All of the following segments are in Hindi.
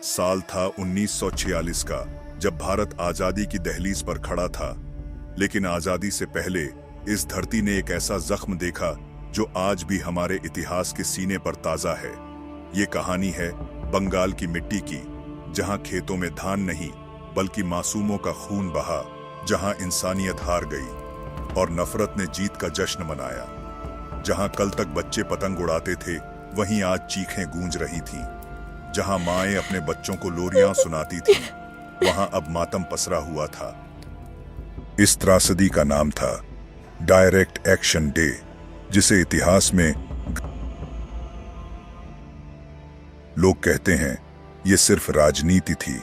साल था 1946 का, जब भारत आजादी की दहलीज पर खड़ा था। लेकिन आजादी से पहले इस धरती ने एक ऐसा जख्म देखा जो आज भी हमारे इतिहास के सीने पर ताजा है। ये कहानी है बंगाल की मिट्टी की, जहां खेतों में धान नहीं बल्कि मासूमों का खून बहा, जहां इंसानियत हार गई और नफरत ने जीत का जश्न मनाया। जहां कल तक बच्चे पतंग उड़ाते थे, वहीं आज चीखें गूंज रही थीं। जहां माएं अपने बच्चों को लोरियां सुनाती थीं, वहां अब मातम पसरा हुआ था। इस त्रासदी का नाम था डायरेक्ट एक्शन डे, जिसे इतिहास में लोग कहते हैं ये सिर्फ राजनीति थी,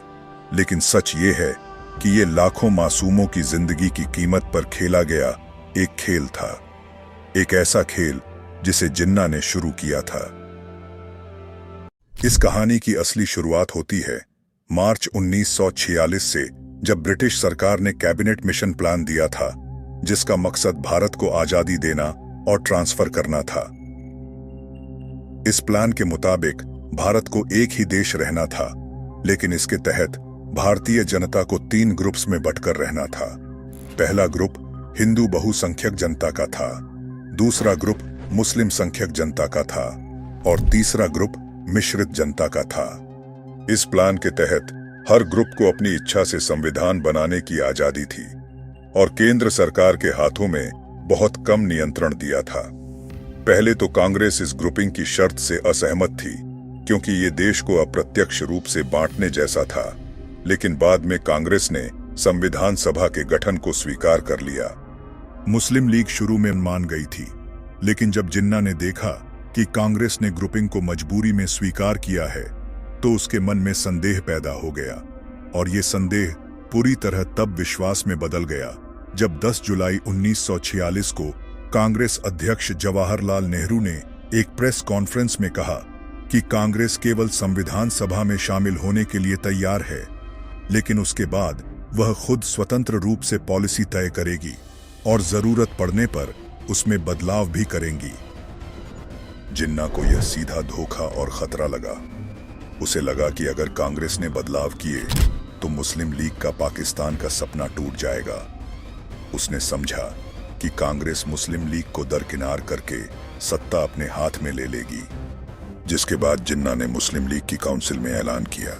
लेकिन सच ये है कि ये लाखों मासूमों की जिंदगी की कीमत पर खेला गया एक खेल था। एक ऐसा खेल जिसे जिन्ना ने शुरू किया था। इस कहानी की असली शुरुआत होती है मार्च 1946 से, जब ब्रिटिश सरकार ने कैबिनेट मिशन प्लान दिया था, जिसका मकसद भारत को आजादी देना और ट्रांसफर करना था। इस प्लान के मुताबिक भारत को एक ही देश रहना था, लेकिन इसके तहत भारतीय जनता को 3 ग्रुप्स में बंटकर रहना था। पहला ग्रुप हिंदू बहुसंख्यक जनता का था, दूसरा ग्रुप मुस्लिम संख्यक जनता का था और तीसरा ग्रुप मिश्रित जनता का था। इस प्लान के तहत हर ग्रुप को अपनी इच्छा से संविधान बनाने की आजादी थी और केंद्र सरकार के हाथों में बहुत कम नियंत्रण दिया था। पहले तो कांग्रेस इस ग्रुपिंग की शर्त से असहमत थी, क्योंकि ये देश को अप्रत्यक्ष रूप से बांटने जैसा था। लेकिन बाद में कांग्रेस ने संविधान सभा के गठन को स्वीकार कर लिया। मुस्लिम लीग शुरू में मान गई थी, लेकिन जब जिन्ना ने देखा कि कांग्रेस ने ग्रुपिंग को मजबूरी में स्वीकार किया है, तो उसके मन में संदेह पैदा हो गया। और ये संदेह पूरी तरह तब विश्वास में बदल गया जब 10 जुलाई 1946 को कांग्रेस अध्यक्ष जवाहरलाल नेहरू ने एक प्रेस कॉन्फ्रेंस में कहा कि कांग्रेस केवल संविधान सभा में शामिल होने के लिए तैयार है, लेकिन उसके बाद वह खुद स्वतंत्र रूप से पॉलिसी तय करेगी और जरूरत पड़ने पर उसमें बदलाव भी करेंगी। जिन्ना को यह सीधा धोखा और खतरा लगा। उसे लगा कि अगर कांग्रेस ने बदलाव किए तो मुस्लिम लीग का पाकिस्तान का सपना टूट जाएगा। उसने समझा कि कांग्रेस मुस्लिम लीग को दरकिनार करके सत्ता अपने हाथ में ले लेगी। जिसके बाद जिन्ना ने मुस्लिम लीग की काउंसिल में ऐलान किया,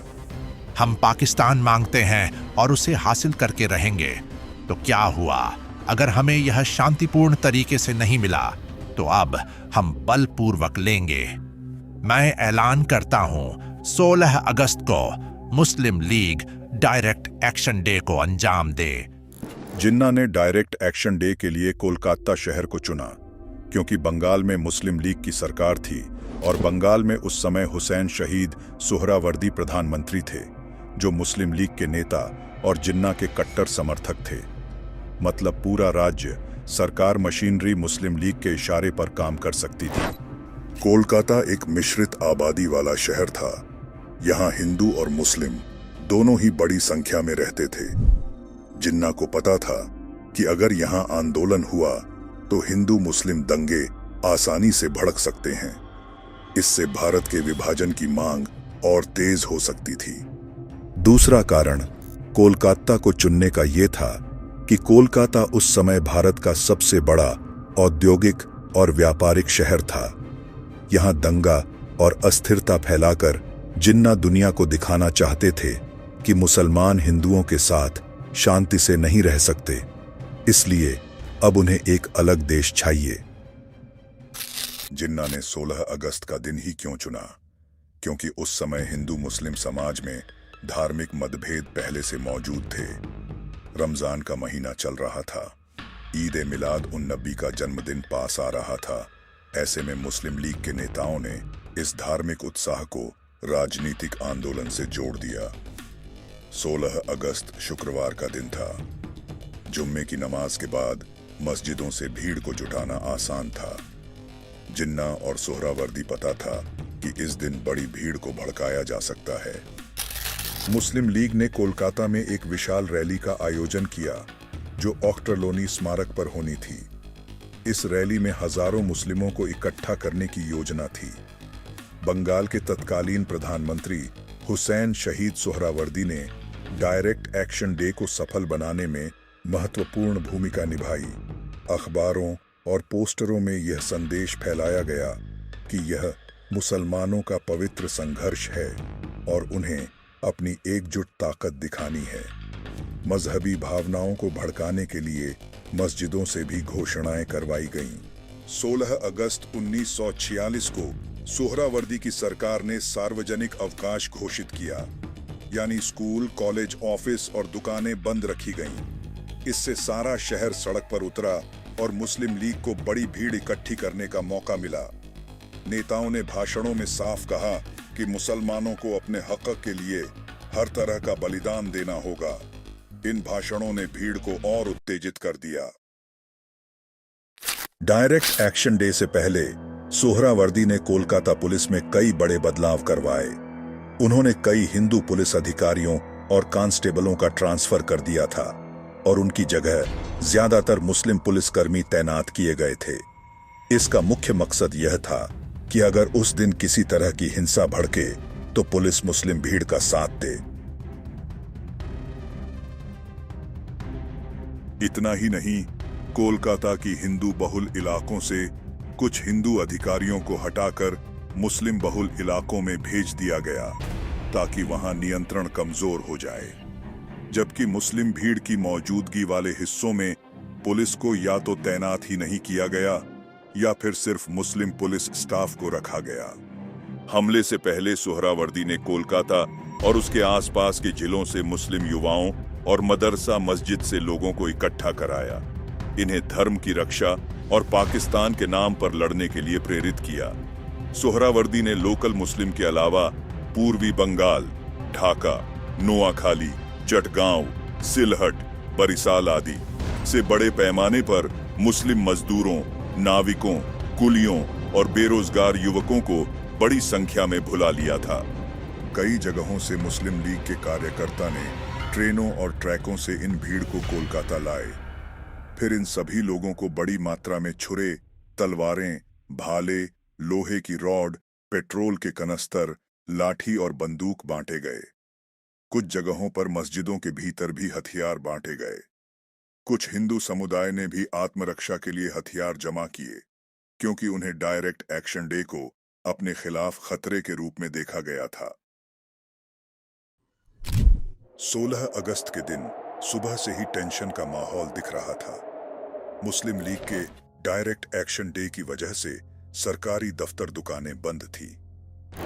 हम पाकिस्तान मांगते हैं और उसे हासिल करके रहेंगे। तो क्या हुआ? अगर हमें यह शांतिपूर्ण तरीके से नहीं मिला तो अब हम बलपूर्वक लेंगे। मैं ऐलान करता हूं 16 अगस्त को मुस्लिम लीग डायरेक्ट एक्शन डे को अंजाम दे। जिन्ना ने डायरेक्ट एक्शन डे के लिए कोलकाता शहर को चुना, क्योंकि बंगाल में मुस्लिम लीग की सरकार थी और बंगाल में उस समय हुसैन शहीद सुहरावर्दी प्रधानमंत्री थे, जो मुस्लिम लीग के नेता और जिन्ना के कट्टर समर्थक थे। मतलब पूरा राज्य, सरकार मशीनरी मुस्लिम लीग के इशारे पर काम कर सकती थी। कोलकाता एक मिश्रित आबादी वाला शहर था। यहाँ हिंदू और मुस्लिम दोनों ही बड़ी संख्या में रहते थे। जिन्ना को पता था कि अगर यहाँ आंदोलन हुआ तो हिंदू मुस्लिम दंगे आसानी से भड़क सकते हैं। इससे भारत के विभाजन की मांग और तेज हो सकती थी। दूसरा कारण कोलकाता को चुनने का यह था कि कोलकाता उस समय भारत का सबसे बड़ा औद्योगिक और व्यापारिक शहर था। यहाँ दंगा और अस्थिरता फैलाकर जिन्ना दुनिया को दिखाना चाहते थे कि मुसलमान हिंदुओं के साथ शांति से नहीं रह सकते, इसलिए अब उन्हें एक अलग देश चाहिए। जिन्ना ने 16 अगस्त का दिन ही क्यों चुना? क्योंकि उस समय हिंदू मुस्लिम समाज में धार्मिक मतभेद पहले से मौजूद थे। रमजान का महीना चल रहा था, ईद ए मिलाद उन नबी का जन्मदिन पास आ रहा था। ऐसे में मुस्लिम लीग के नेताओं ने इस धार्मिक उत्साह को राजनीतिक आंदोलन से जोड़ दिया। 16 अगस्त शुक्रवार का दिन था। जुम्मे की नमाज के बाद मस्जिदों से भीड़ को जुटाना आसान था। जिन्ना और सुहरावर्दी पता था कि इस दिन बड़ी भीड़ को भड़काया जा सकता है। मुस्लिम लीग ने कोलकाता में एक विशाल रैली का आयोजन किया, जो ऑक्टरलोनी स्मारक पर होनी थी। इस रैली में हजारों मुस्लिमों को इकट्ठा करने की योजना थी। बंगाल के तत्कालीन प्रधानमंत्री हुसैन शहीद सोहरावर्दी ने डायरेक्ट एक्शन डे को सफल बनाने में महत्वपूर्ण भूमिका निभाई। अखबारों और पोस्टरों में यह संदेश फैलाया गया कि यह मुसलमानों का पवित्र संघर्ष है और उन्हें अपनी एकजुट ताकत दिखानी है। मजहबी भावनाओं को भड़काने के लिए मस्जिदों से भी घोषणाएं करवाई गईं। 16 अगस्त 1946 को सोहरावर्दी की सरकार ने सार्वजनिक अवकाश घोषित किया, यानी स्कूल, कॉलेज, ऑफिस और दुकानें बंद रखी गईं। इससे सारा शहर सड़क पर उतरा और मुस्लिम लीग को बड़ी भीड़ इकट्ठी करने का मौका मिला। नेताओं ने भाषणों में साफ कहा कि मुसलमानों को अपने हक के लिए हर तरह का बलिदान देना होगा। इन भाषणों ने भीड़ को और उत्तेजित कर दिया। डायरेक्ट एक्शन डे से पहले सोहरावर्दी ने कोलकाता पुलिस में कई बड़े बदलाव करवाए। उन्होंने कई हिंदू पुलिस अधिकारियों और कांस्टेबलों का ट्रांसफर कर दिया था और उनकी जगह ज्यादातर मुस्लिम पुलिसकर्मी तैनात किए गए थे। इसका मुख्य मकसद यह था कि अगर उस दिन किसी तरह की हिंसा भड़के तो पुलिस मुस्लिम भीड़ का साथ दे। इतना ही नहीं, कोलकाता की हिंदू बहुल इलाकों से कुछ हिंदू अधिकारियों को हटाकर मुस्लिम बहुल इलाकों में भेज दिया गया ताकि वहां नियंत्रण कमजोर हो जाए। जबकि मुस्लिम भीड़ की मौजूदगी वाले हिस्सों में पुलिस को या तो तैनात ही नहीं किया गया या फिर सिर्फ मुस्लिम पुलिस स्टाफ को रखा गया। हमले से पहले सोहरावर्दी ने कोलकाता और उसके आसपास के जिलों से मुस्लिम युवाओं और मदरसा मस्जिद से लोगों को इकट्ठा कराया। इन्हें धर्म की रक्षा और पाकिस्तान के नाम पर लड़ने के लिए प्रेरित किया। सोहरावर्दी ने लोकल मुस्लिम के अलावा पूर्वी बंगाल, ढाका, नोआखाली, चटगांव, सिलहट, बरिसाल आदि से बड़े पैमाने पर मुस्लिम मजदूरों, नाविकों, कुलियों और बेरोजगार युवकों को बड़ी संख्या में भुला लिया था। कई जगहों से मुस्लिम लीग के कार्यकर्ता ने ट्रेनों और ट्रकों से इन भीड़ को कोलकाता लाए। फिर इन सभी लोगों को बड़ी मात्रा में छुरे, तलवारें, भाले, लोहे की रॉड, पेट्रोल के कनस्तर, लाठी और बंदूक बांटे गए। कुछ जगहों पर मस्जिदों के भीतर भी हथियार बांटे गए। कुछ हिंदू समुदाय ने भी आत्मरक्षा के लिए हथियार जमा किए, क्योंकि उन्हें डायरेक्ट एक्शन डे को अपने खिलाफ खतरे के रूप में देखा गया था। 16 अगस्त के दिन सुबह से ही टेंशन का माहौल दिख रहा था। मुस्लिम लीग के डायरेक्ट एक्शन डे की वजह से सरकारी दफ्तर, दुकानें बंद थी,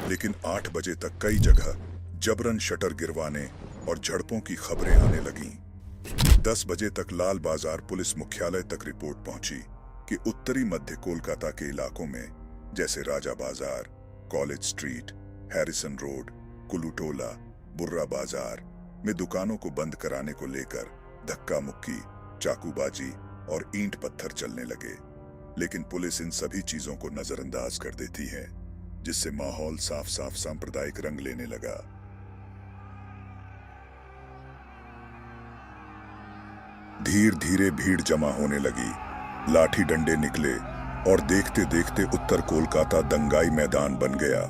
लेकिन 8 बजे तक कई जगह जबरन शटर गिरवाने और झड़पों की खबरें आने लगीं। 10 बजे तक लाल बाजार पुलिस मुख्यालय तक रिपोर्ट पहुंची कि उत्तरी मध्य कोलकाता के इलाकों में जैसे राजा बाजार, कॉलेज स्ट्रीट, हैरिसन रोड, कुलूटोला, बुर्रा बाजार में दुकानों को बंद कराने को लेकर धक्का मुक्की, चाकूबाजी और ईंट पत्थर चलने लगे। लेकिन पुलिस इन सभी चीजों को नजरअंदाज कर देती है, जिससे माहौल साफ साफ सांप्रदायिक रंग लेने लगा। धीरे धीरे भीड़ जमा होने लगी, लाठी डंडे निकले और देखते देखते उत्तर कोलकाता दंगाई मैदान बन गया।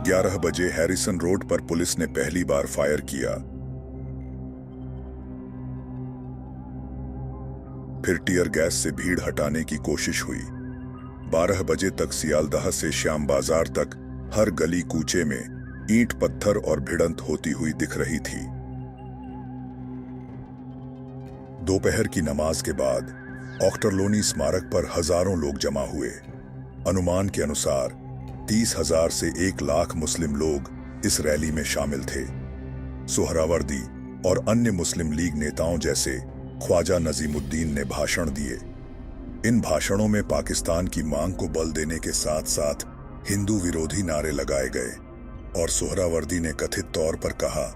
11 बजे हैरिसन रोड पर पुलिस ने पहली बार फायर किया। फिर टियर गैस से भीड़ हटाने की कोशिश हुई। 12 बजे तक सियालदह से श्याम बाजार तक हर गली कूचे में ईंट पत्थर और भिड़ंत होती हुई दिख रही थी। दोपहर की नमाज के बाद ऑक्टरलोनी स्मारक पर हजारों लोग जमा हुए। अनुमान के अनुसार 30,000 से 1 लाख मुस्लिम लोग इस रैली में शामिल थे। सोहरावर्दी और अन्य मुस्लिम लीग नेताओं जैसे ख्वाजा नजीमुद्दीन ने भाषण दिए। इन भाषणों में पाकिस्तान की मांग को बल देने के साथ साथ हिंदू विरोधी नारे लगाए गए और सोहरावर्दी ने कथित तौर पर कहा,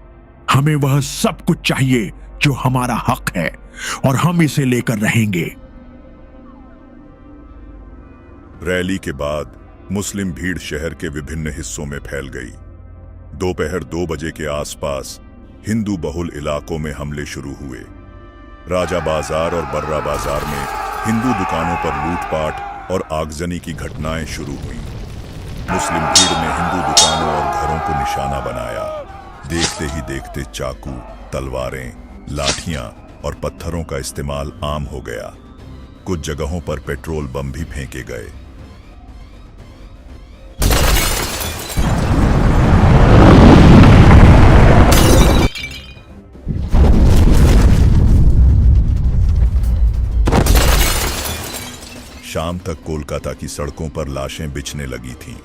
हमें वह सब कुछ चाहिए जो हमारा हक है और हम इसे लेकर रहेंगे। रैली के बाद मुस्लिम भीड़ शहर के विभिन्न हिस्सों में फैल गई। दोपहर 2 बजे के आसपास हिंदू बहुल इलाकों में हमले शुरू हुए। राजा बाजार और बर्रा बाजार में हिंदू दुकानों पर लूटपाट और आगजनी की घटनाएं शुरू हुई। मुस्लिम भीड़ ने हिंदू दुकानों और घरों को निशाना बनाया। देखते ही देखते चाकू, तलवारें, लाठियां और पत्थरों का इस्तेमाल आम हो गया। कुछ जगहों पर पेट्रोल बम भी फेंके गए। शाम तक कोलकाता की सड़कों पर लाशें बिछने लगी थीं।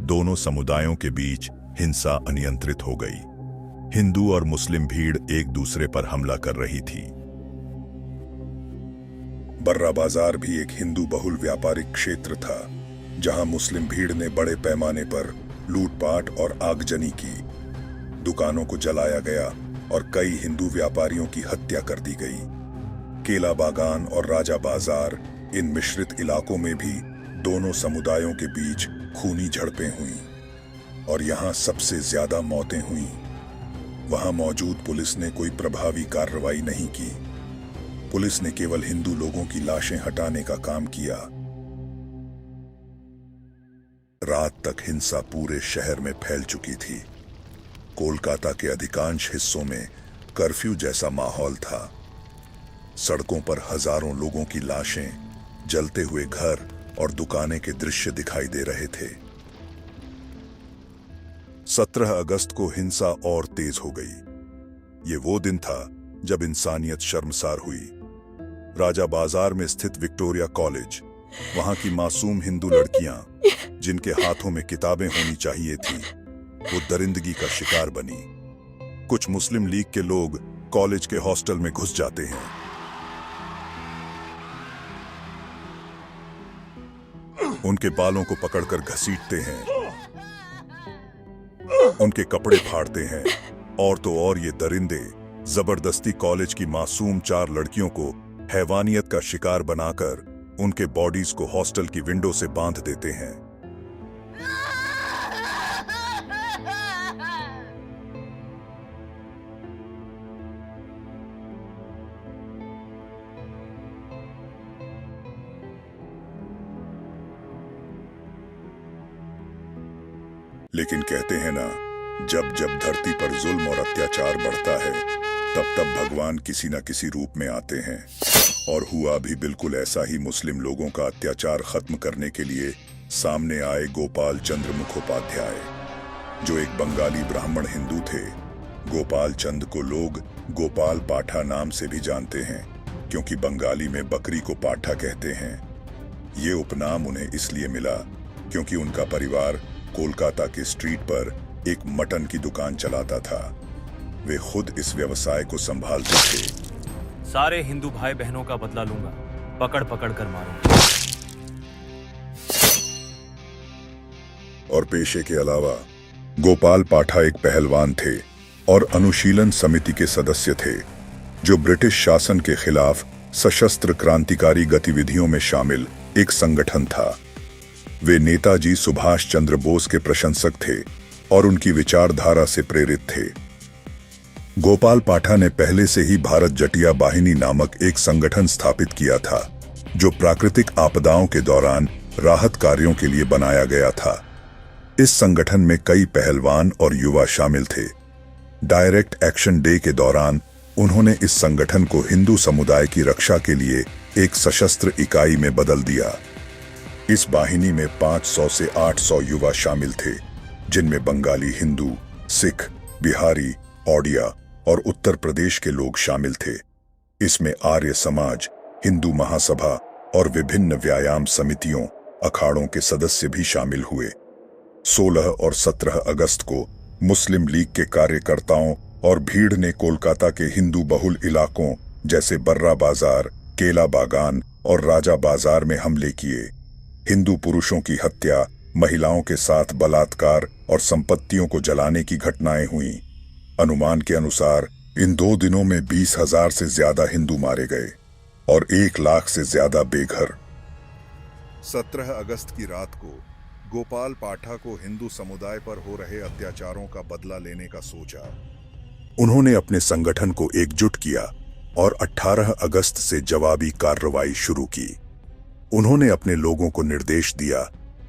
दोनों समुदायों के बीच हिंसा अनियंत्रित हो गई। हिंदू और मुस्लिम भीड़ एक दूसरे पर हमला कर रही थी। बर्रा बाजार भी एक हिंदू बहुल व्यापारिक क्षेत्र था, जहां मुस्लिम भीड़ ने बड़े पैमाने पर लूटपाट और आगजनी की। दुकानों को जलाया गया और कई हिंदू व्यापारियों की हत्या कर दी गई। केला बागान और राजा बाजार, इन मिश्रित इलाकों में भी दोनों समुदायों के बीच खूनी झड़पें हुईं और यहां सबसे ज्यादा मौतें हुईं। वहां मौजूद पुलिस ने कोई प्रभावी कार्रवाई नहीं की। पुलिस ने केवल हिंदू लोगों की लाशें हटाने का काम किया। रात तक हिंसा पूरे शहर में फैल चुकी थी। कोलकाता के अधिकांश हिस्सों में कर्फ्यू जैसा माहौल था। सड़कों पर हजारों लोगों की लाशें, जलते हुए घर और दुकानें के दृश्य दिखाई दे रहे थे। 17 अगस्त को हिंसा और तेज हो गई। ये वो दिन था जब इंसानियत शर्मसार हुई। राजा बाजार में स्थित विक्टोरिया कॉलेज, वहां की मासूम हिंदू लड़कियां जिनके हाथों में किताबें होनी चाहिए थी, वो दरिंदगी का शिकार बनी। कुछ मुस्लिम लीग के लोग कॉलेज के हॉस्टल में घुस जाते हैं। उनके बालों को पकड़कर घसीटते हैं, उनके कपड़े फाड़ते हैं और तो और ये दरिंदे जबरदस्ती कॉलेज की मासूम 4 लड़कियों को हैवानियत का शिकार बनाकर उनके बॉडीज को हॉस्टल की विंडो से बांध देते हैं। लेकिन कहते हैं ना, जब जब धरती पर जुल्म और अत्याचार बढ़ता है, तब तब भगवान किसी न किसी रूप में आते हैं। और हुआ भी बिल्कुल ऐसा ही। मुस्लिम लोगों का अत्याचार खत्म करने के लिए सामने आए गोपाल चंद्र मुखोपाध्याय, जो एक बंगाली ब्राह्मण हिंदू थे। गोपाल चंद को लोग गोपाल पाठा नाम से भी जानते हैं, क्योंकि बंगाली में बकरी को पाठा कहते हैं। ये उपनाम उन्हें इसलिए मिला क्योंकि उनका परिवार कोलकाता के स्ट्रीट पर एक मटन की दुकान चलाता था। वे खुद इस व्यवसाय को संभालते थे। सारे हिंदू भाई बहनों का बदला लूंगा, पकड़ पकड़ कर मारूंगा। और पेशे के अलावा गोपाल पाठा एक पहलवान थे और अनुशीलन समिति के सदस्य थे, जो ब्रिटिश शासन के खिलाफ सशस्त्र क्रांतिकारी गतिविधियों में शामिल एक संगठन था। वे नेताजी सुभाष चंद्र बोस के प्रशंसक थे और उनकी विचारधारा से प्रेरित थे। गोपाल पाठा ने पहले से ही भारत जटिया बाहिनी नामक एक संगठन स्थापित किया था, जो प्राकृतिक आपदाओं के दौरान राहत कार्यों के लिए बनाया गया था। इस संगठन में कई पहलवान और युवा शामिल थे। डायरेक्ट एक्शन डे के दौरान उन्होंने इस संगठन को हिंदू समुदाय की रक्षा के लिए एक सशस्त्र इकाई में बदल दिया। इस बाहिनी में 500 से 800 युवा शामिल थे, जिनमें बंगाली हिंदू, सिख, बिहारी, ओडिया और उत्तर प्रदेश के लोग शामिल थे। इसमें आर्य समाज, हिंदू महासभा और विभिन्न व्यायाम समितियों, अखाड़ों के सदस्य भी शामिल हुए। 16 और 17 अगस्त को मुस्लिम लीग के कार्यकर्ताओं और भीड़ ने कोलकाता के हिंदू बहुल इलाकों जैसे बर्रा बाजार, केला बागान और राजा बाजार में हमले किए। हिंदू पुरुषों की हत्या, महिलाओं के साथ बलात्कार और संपत्तियों को जलाने की घटनाएं हुईं। अनुमान के अनुसार इन 2 दिनों में 20,000 से ज्यादा हिंदू मारे गए और 1 लाख से ज्यादा बेघर। 17 अगस्त की रात को गोपाल पाठा को हिंदू समुदाय पर हो रहे अत्याचारों का बदला लेने का सोचा। उन्होंने अपने संगठन को एकजुट किया और 18 अगस्त से जवाबी कार्रवाई शुरू की। उन्होंने अपने लोगों को निर्देश दिया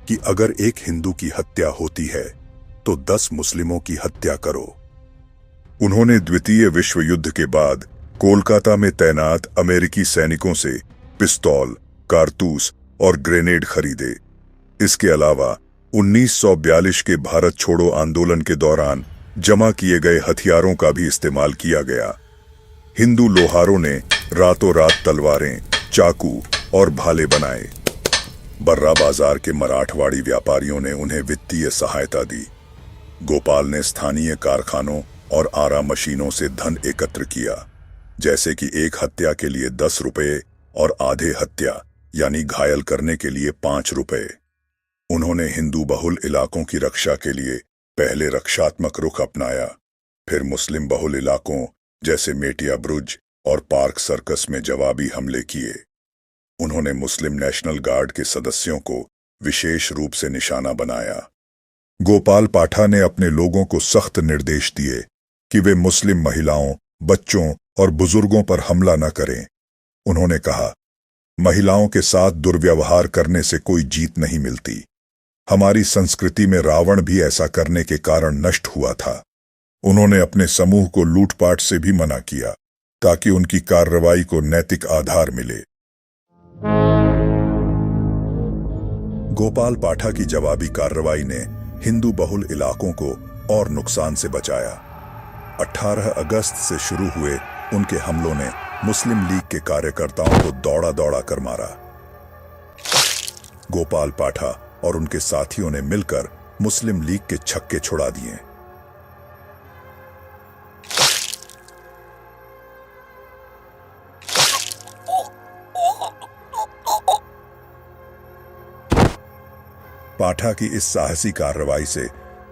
कि अगर एक हिंदू की हत्या होती है तो 10 मुस्लिमों की हत्या करो। उन्होंने द्वितीय विश्व युद्ध के बाद कोलकाता में तैनात अमेरिकी सैनिकों से पिस्तौल, कारतूस और ग्रेनेड खरीदे। इसके अलावा 1942 के भारत छोड़ो आंदोलन के दौरान जमा किए गए हथियारों का भी इस्तेमाल किया गया। हिंदू लोहारों ने रातों रात तलवारें, चाकू और भाले बनाए। बर्रा बाजार के मराठवाड़ी व्यापारियों ने उन्हें वित्तीय सहायता दी। गोपाल ने स्थानीय कारखानों और आरा मशीनों से धन एकत्र किया, जैसे कि एक हत्या के लिए 10 रुपए और आधे हत्या यानी घायल करने के लिए 5 रुपए। उन्होंने हिंदू बहुल इलाकों की रक्षा के लिए पहले रक्षात्मक रुख अपनाया, फिर मुस्लिम बहुल इलाकों जैसे मेटिया ब्रुज और पार्क सर्कस में जवाबी हमले किए। उन्होंने मुस्लिम नेशनल गार्ड के सदस्यों को विशेष रूप से निशाना बनाया। गोपाल पाठा ने अपने लोगों को सख्त निर्देश दिए कि वे मुस्लिम महिलाओं, बच्चों और बुजुर्गों पर हमला न करें। उन्होंने कहा, महिलाओं के साथ दुर्व्यवहार करने से कोई जीत नहीं मिलती। हमारी संस्कृति में रावण भी ऐसा करने के कारण नष्ट हुआ था। उन्होंने अपने समूह को लूटपाट से भी मना किया ताकि उनकी कार्रवाई को नैतिक आधार मिले। गोपाल पाठा की जवाबी कार्रवाई ने हिंदू बहुल इलाकों को और नुकसान से बचाया। 18 अगस्त से शुरू हुए उनके हमलों ने मुस्लिम लीग के कार्यकर्ताओं को दौड़ा दौड़ा कर मारा। गोपाल पाठा और उनके साथियों ने मिलकर मुस्लिम लीग के छक्के छुड़ा दिए। पाठा की इस साहसी कार्रवाई से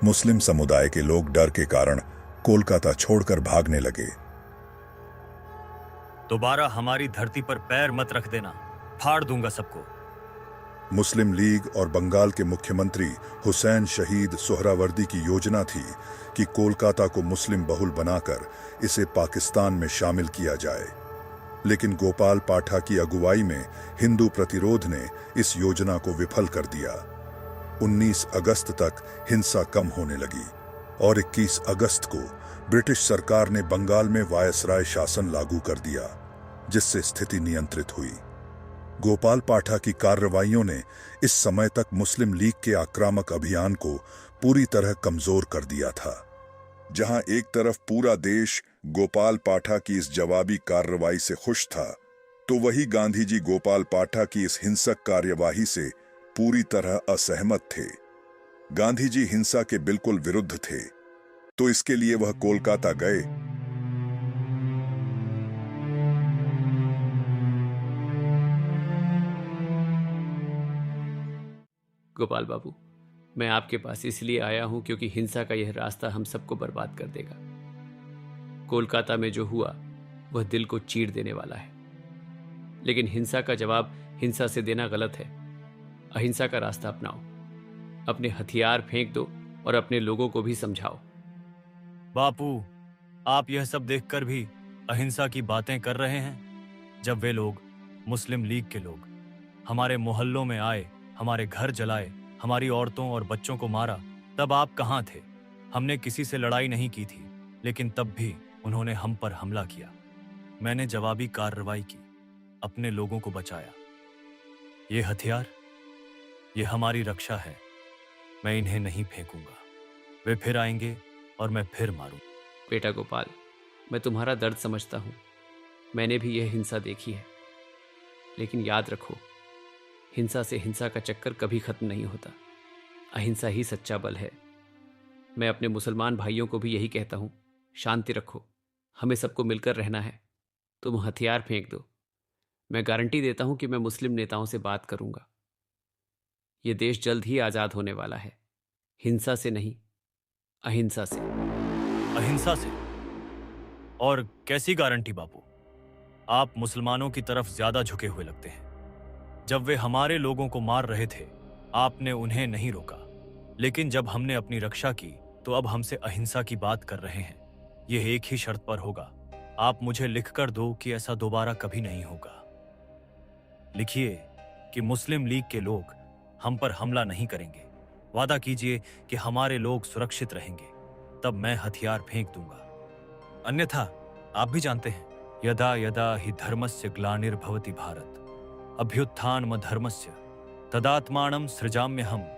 मुस्लिम समुदाय के लोग डर के कारण कोलकाता छोड़कर भागने लगे। दोबारा हमारी धरती पर पैर मत रख देना, फाड़ दूंगा सबको। मुस्लिम लीग और बंगाल के मुख्यमंत्री हुसैन शहीद सोहरावर्दी की योजना थी कि कोलकाता को मुस्लिम बहुल बनाकर इसे पाकिस्तान में शामिल किया जाए, लेकिन गोपाल पाठा की अगुवाई में हिंदू प्रतिरोध ने इस योजना को विफल कर दिया। 19 अगस्त तक हिंसा कम होने लगी और 21 अगस्त को ब्रिटिश सरकार ने बंगाल में वायसराय शासन लागू कर दिया, जिससे स्थिति नियंत्रित हुई। गोपाल पाठा की कार्रवाइयों ने इस समय तक मुस्लिम लीग के आक्रामक अभियान को पूरी तरह कमजोर कर दिया था। जहां एक तरफ पूरा देश गोपाल पाठा की इस जवाबी कार्रवाई से खुश था, तो वही गांधी जी गोपाल पाठा की इस हिंसक कार्यवाही से पूरी तरह असहमत थे। गांधी जी हिंसा के बिल्कुल विरुद्ध थे, तो इसके लिए वह कोलकाता गए। गोपाल बाबू, मैं आपके पास इसलिए आया हूं क्योंकि हिंसा का यह रास्ता हम सबको बर्बाद कर देगा। कोलकाता में जो हुआ वह दिल को चीर देने वाला है, लेकिन हिंसा का जवाब हिंसा से देना गलत है। अहिंसा का रास्ता अपनाओ, अपने हथियार फेंक दो और अपने लोगों को भी समझाओ। बापू, आप यह सब देखकर भी अहिंसा की बातें कर रहे हैं? जब वे लोग, मुस्लिम लीग के लोग, हमारे मोहल्लों में आए, हमारे घर जलाए, हमारी औरतों और बच्चों को मारा, तब आप कहां थे? हमने किसी से लड़ाई नहीं की थी, लेकिन तब भी उन्होंने हम पर हमला किया। मैंने जवाबी कार्रवाई की, अपने लोगों को बचाया। ये हथियार, ये हमारी रक्षा है। मैं इन्हें नहीं फेंकूंगा। वे फिर आएंगे और मैं फिर मारूं। बेटा गोपाल, मैं तुम्हारा दर्द समझता हूं। मैंने भी यह हिंसा देखी है, लेकिन याद रखो, हिंसा से हिंसा का चक्कर कभी खत्म नहीं होता। अहिंसा ही सच्चा बल है। मैं अपने मुसलमान भाइयों को भी यही कहता हूं, शांति रखो, हमें सबको मिलकर रहना है। तुम हथियार फेंक दो, मैं गारंटी देता हूं कि मैं मुस्लिम नेताओं से बात करूंगा। यह देश जल्द ही आजाद होने वाला है, हिंसा से नहीं, अहिंसा से। अहिंसा से? और कैसी गारंटी बापू? आप मुसलमानों की तरफ ज्यादा झुके हुए लगते हैं। जब वे हमारे लोगों को मार रहे थे, आपने उन्हें नहीं रोका, लेकिन जब हमने अपनी रक्षा की, तो अब हमसे अहिंसा की बात कर रहे हैं। यह एक ही शर्त पर होगा। आप मुझे लिखकर दो कि ऐसा दोबारा कभी नहीं होगा। लिखिए कि मुस्लिम लीग के लोग हम पर हमला नहीं करेंगे। वादा कीजिए कि हमारे लोग सुरक्षित रहेंगे, तब मैं हथियार फेंक दूंगा। अन्यथा आप भी जानते हैं, यदा यदा हि धर्मस्य ग्लानिर्भवति भारत, अभ्युत्थानम धर्मस्य तदात्मानं सृजाम्यहम्